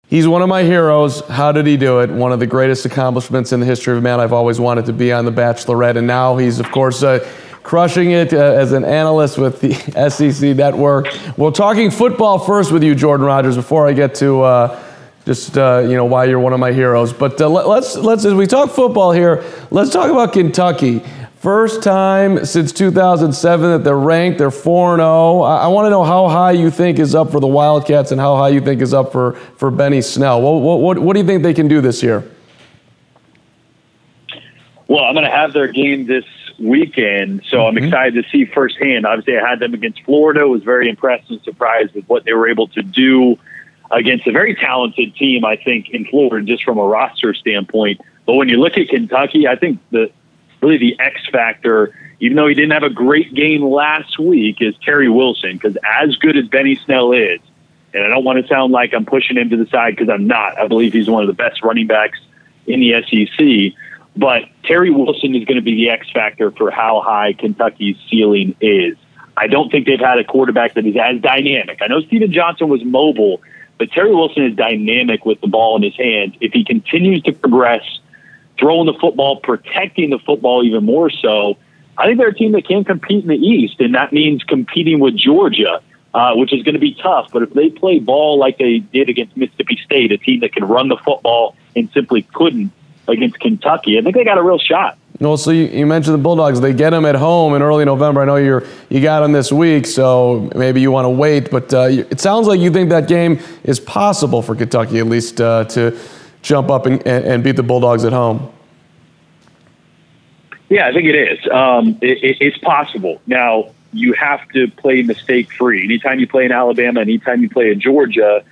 He's one of my heroes. How did he do it? One of the greatest accomplishments in the history of man. I've always wanted to be on The Bachelorette, and now he's, of course, crushing it as an analyst with the SEC Network. Well, talking football first with you, Jordan Rodgers, before I get to why you're one of my heroes. But let's as we talk football here, let's talk about Kentucky. First time since 2007 that they're ranked. They're 4-0. I want to know how high you think is up for the Wildcats and how high you think is up for Benny Snell. What do you think they can do this year? Well, I'm going to have their game this weekend, so I'm excited to see firsthand. Obviously, I had them against Florida. Was very impressed and surprised with what they were able to do against a very talented team, I think, in Florida, just from a roster standpoint. But when you look at Kentucky, I think really the X factor, even though he didn't have a great game last week, is Terry Wilson. Because as good as Benny Snell is, and I don't want to sound like I'm pushing him to the side because I'm not. I believe he's one of the best running backs in the SEC. But Terry Wilson is going to be the X factor for how high Kentucky's ceiling is. I don't think they've had a quarterback that is as dynamic. I know Steven Johnson was mobile, but Terry Wilson is dynamic with the ball in his hands. If he continues to progress, throwing the football, protecting the football even more so, I think they're a team that can compete in the East, and that means competing with Georgia, which is going to be tough. But if they play ball like they did against Mississippi State, a team that can run the football and simply couldn't against Kentucky, I think they got a real shot. Well, so you mentioned the Bulldogs. They get them at home in early November. I know you got them this week, so maybe you want to wait. But it sounds like you think that game is possible for Kentucky, at least to jump up and beat the Bulldogs at home. Yeah, I think it is. It's possible. Now, you have to play mistake-free. Anytime you play in Alabama, anytime you play in Georgia,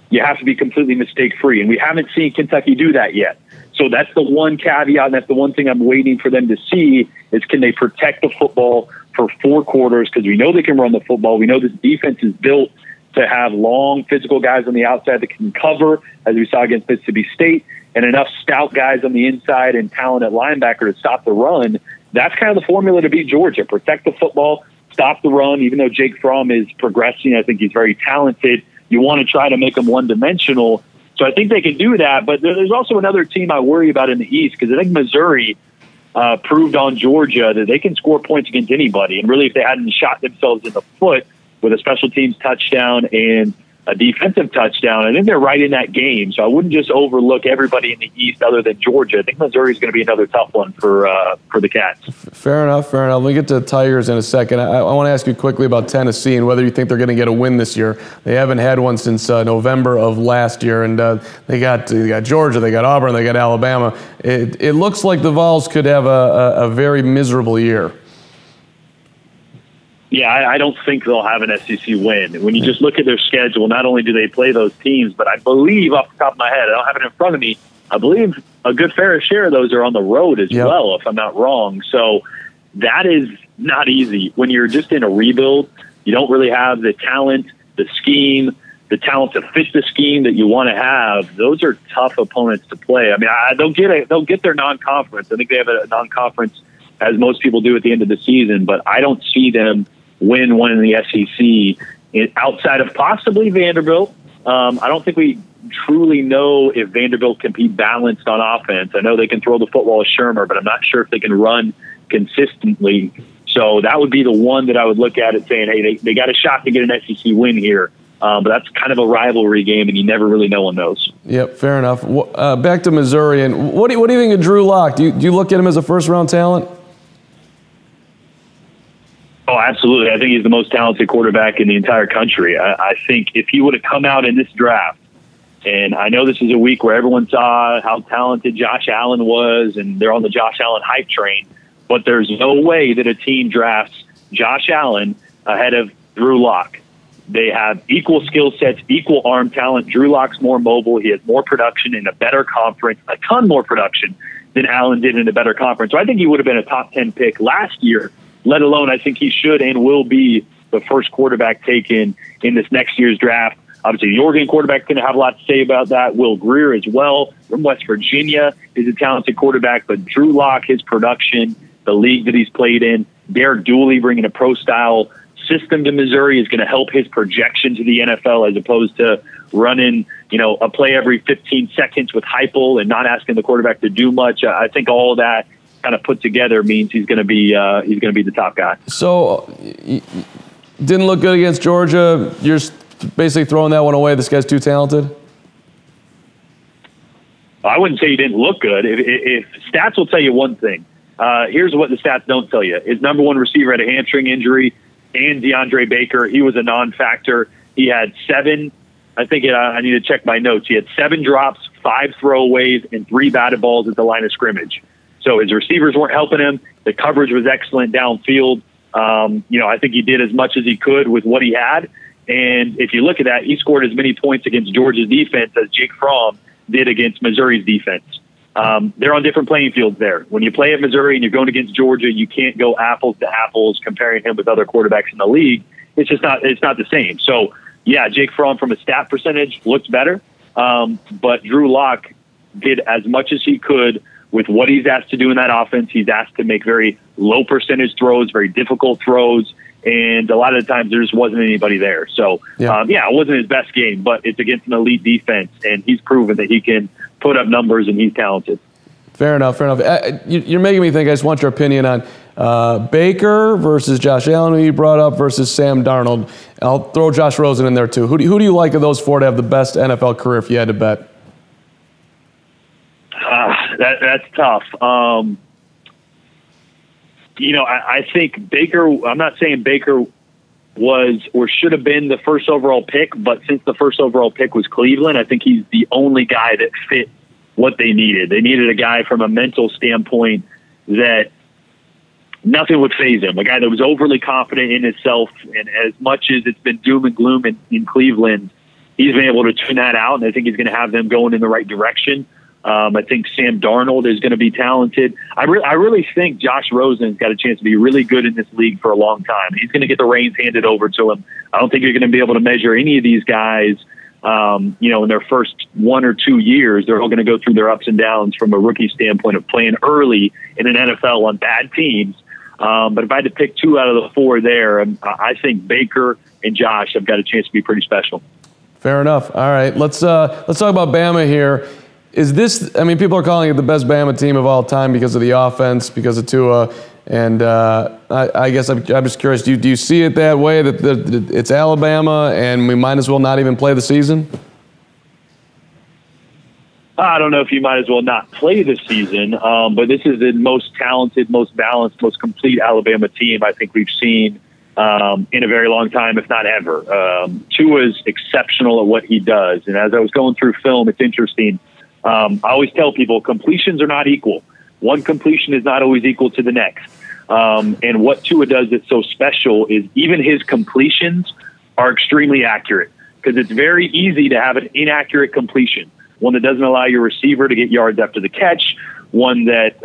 you have to be completely mistake-free. And we haven't seen Kentucky do that yet. So that's the one caveat, and that's the one thing I'm waiting for them to see is can they protect the football for 4 quarters, because we know they can run the football. We know this defense is built to have long physical guys on the outside that can cover, as we saw against Mississippi State, and enough stout guys on the inside and talent at linebacker to stop the run. That's kind of the formula to beat Georgia. Protect the football, stop the run. Even though Jake Fromm is progressing, I think he's very talented. You want to try to make him one-dimensional. So I think they can do that. But there's also another team I worry about in the East, because I think Missouri proved on Georgia that they can score points against anybody. And really, if they hadn't shot themselves in the foot with a special teams touchdown and a defensive touchdown, I think they're right in that game. So I wouldn't just overlook everybody in the East other than Georgia. I think Missouri is going to be another tough one for the Cats. Fair enough, fair enough. Let me get to the Tigers in a second. I want to ask you quickly about Tennessee and whether you think they're going to get a win this year. They haven't had one since November of last year, and they got Georgia, they got Auburn, they got Alabama. It looks like the Vols could have a very miserable year. Yeah, I don't think they'll have an SEC win. When you just look at their schedule, not only do they play those teams, but I believe, off the top of my head, I don't have it in front of me, I believe a good fair share of those are on the road as well, if I'm not wrong. So that is not easy. When you're just in a rebuild, you don't really have the talent, the scheme, the talent to fit the scheme that you want to have. Those are tough opponents to play. I mean, they'll get their non-conference. I think they have a non-conference, as most people do at the end of the season, but I don't see them win one in the SEC outside of possibly Vanderbilt. I don't think we truly know if Vanderbilt can be balanced on offense. I know they can throw the football with Shermer, but I'm not sure if they can run consistently. So that would be the one that I would look at it saying, hey, they got a shot to get an SEC win here. But that's kind of a rivalry game, and you never really know on those. Yep, fair enough. Back to Missouri, and what do you think of Drew Lock? Do you look at him as a first-round talent? Oh, absolutely. I think he's the most talented quarterback in the entire country. I think if he would have come out in this draft, and I know this is a week where everyone saw how talented Josh Allen was, and they're on the Josh Allen hype train, but there's no way that a team drafts Josh Allen ahead of Drew Lock. They have equal skill sets, equal arm talent. Drew Lock's more mobile. He has more production in a better conference, a ton more production than Allen did in a better conference. So I think he would have been a top 10 pick last year, let alone I think he should and will be the first quarterback taken in this next year's draft. Obviously, the Oregon quarterback going to have a lot to say about that. Will Grier as well from West Virginia is a talented quarterback. But Drew Lock, his production, the league that he's played in, Derek Dooley bringing a pro-style system to Missouri is going to help his projection to the NFL as opposed to running, a play every 15 seconds with Heupel and not asking the quarterback to do much. I think all of that kind of put together means he's going to be the top guy. So, didn't look good against Georgia. You're basically throwing that one away. This guy's too talented. I wouldn't say he didn't look good. If stats will tell you one thing. Here's what the stats don't tell you. His number one receiver had a hamstring injury, and DeAndre Baker, he was a non-factor. He had 7. I think I need to check my notes. He had 7 drops, 5 throwaways, and 3 batted balls at the line of scrimmage. So his receivers weren't helping him. The coverage was excellent downfield. I think he did as much as he could with what he had. And if you look at that, he scored as many points against Georgia's defense as Jake Fromm did against Missouri's defense. They're on different playing fields there. When you play at Missouri and you're going against Georgia, you can't go apples to apples comparing him with other quarterbacks in the league. It's not the same. So, yeah, Jake Fromm from a stat percentage looks better, but Drew Lock did as much as he could with what he's asked to do in that offense. He's asked to make very low percentage throws, very difficult throws, and a lot of the times there just wasn't anybody there. So, it wasn't his best game, but it's against an elite defense, and he's proven that he can put up numbers and he's talented. Fair enough. You're making me think. I just want your opinion on Baker versus Josh Allen, who you brought up, versus Sam Darnold. I'll throw Josh Rosen in there too. Who do you like of those 4 to have the best NFL career if you had to bet? That's tough. I think Baker, I'm not saying Baker was or should have been the first overall pick, but since the first overall pick was Cleveland, I think he's the only guy that fit what they needed. They needed a guy from a mental standpoint that nothing would faze him, a guy that was overly confident in himself. And as much as it's been doom and gloom in Cleveland, he's been able to tune that out, and I think he's going to have them going in the right direction. I think Sam Darnold is going to be talented. I really think Josh Rosen's got a chance to be really good in this league for a long time. He's going to get the reins handed over to him. I don't think you're going to be able to measure any of these guys, in their first 1 or 2 years. They're all going to go through their ups and downs from a rookie standpoint of playing early in an NFL on bad teams. But if I had to pick 2 out of the 4 there, I think Baker and Josh have got a chance to be pretty special. Fair enough. All right, let's talk about Bama here. Is this? I mean, people are calling it the best Bama team of all time because of the offense, because of Tua, and I guess I'm just curious. Do you see it that way, that it's Alabama and we might as well not even play the season? I don't know if you might as well not play the season, but this is the most talented, most balanced, most complete Alabama team I think we've seen in a very long time, if not ever. Tua is exceptional at what he does, and as I was going through film, it's interesting. I always tell people completions are not equal. One completion is not always equal to the next. And what Tua does that's so special is even his completions are extremely accurate, because it's very easy to have an inaccurate completion, one that doesn't allow your receiver to get yards after the catch, one that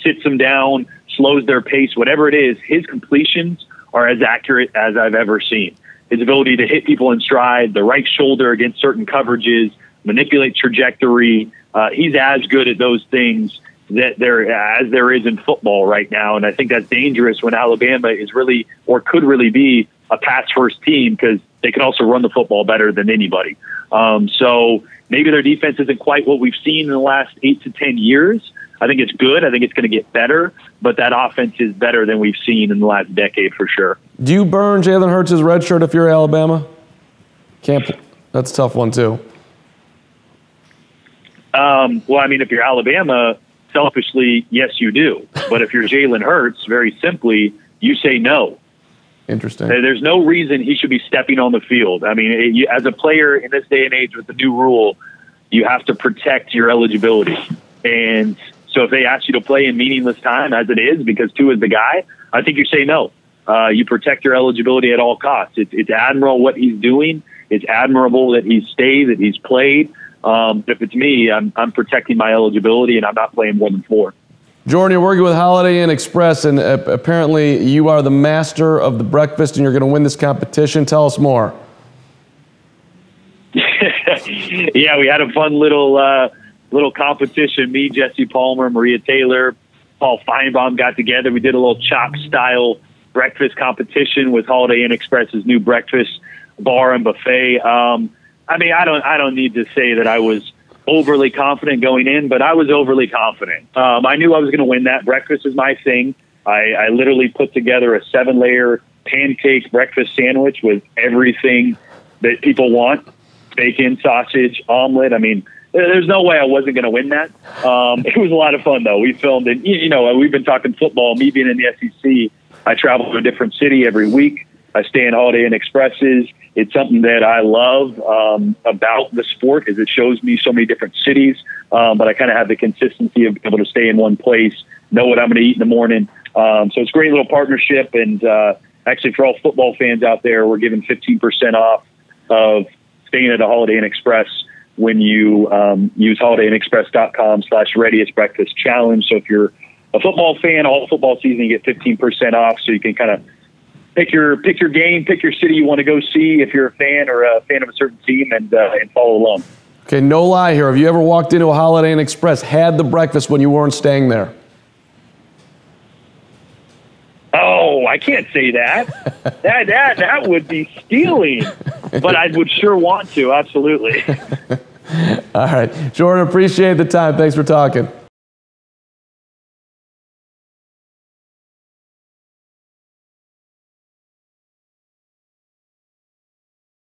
sits them down, slows their pace, whatever it is. His completions are as accurate as I've ever seen. His ability to hit people in stride, the right shoulder against certain coverages, manipulate trajectory. He's as good at those things that there is in football right now. And I think that's dangerous when Alabama is really, or could really be, a pass-first team, because they can also run the football better than anybody. So maybe their defense isn't quite what we've seen in the last 8 to 10 years. I think it's good. I think it's going to get better, but that offense is better than we've seen in the last decade for sure. Do you burn Jalen Hurts' red shirt if you're Alabama? That's a tough one too. Well, I mean, if you're Alabama, selfishly, yes, you do. But if you're Jalen Hurts, very simply, you say no. Interesting. There's no reason he should be stepping on the field. I mean, as a player in this day and age with the new rule, you have to protect your eligibility. And so if they ask you to play in meaningless time, as it is, because Tua is the guy, I think you say no. You protect your eligibility at all costs. It's admirable what he's doing. It's admirable that he's stayed, that he's played. If it's me, I'm protecting my eligibility, and I'm not playing more than 4. Jordan, you're working with Holiday Inn Express, and apparently you are the master of the breakfast, and you're going to win this competition. Tell us more. Yeah, we had a fun little competition. Me, Jesse Palmer, Maria Taylor, Paul Feinbaum got together. We did a little Chops-style breakfast competition with Holiday Inn Express's new breakfast bar and buffet. I mean, I don't need to say that I was overly confident going in, but I was overly confident. I knew I was going to win that. Breakfast is my thing. I literally put together a 7-layer pancake breakfast sandwich with everything that people want: bacon, sausage, omelet. I mean, there's no way I wasn't going to win that. It was a lot of fun, though. We filmed it. You know, we've been talking football. Me being in the SEC, I travel to a different city every week. I stay in Holiday Inn Expresses. It's something that I love about the sport, is it shows me so many different cities. But I kind of have the consistency of being able to stay in one place, know what I'm going to eat in the morning. So it's a great little partnership. And actually, for all football fans out there, we're giving 15% off of staying at a Holiday Inn Express when you use holidayinexpress.com/readiest breakfast challenge. So if you're a football fan, all football season, you get 15% off. So you can kind of pick your game, pick your city you want to go see if you're a fan or a fan of a certain team, and follow along. Okay, no lie here. Have you ever walked into a Holiday Inn Express, had the breakfast when you weren't staying there? Oh, I can't say that. that would be stealing. But I would sure want to, absolutely. All right. Jordan, appreciate the time. Thanks for talking.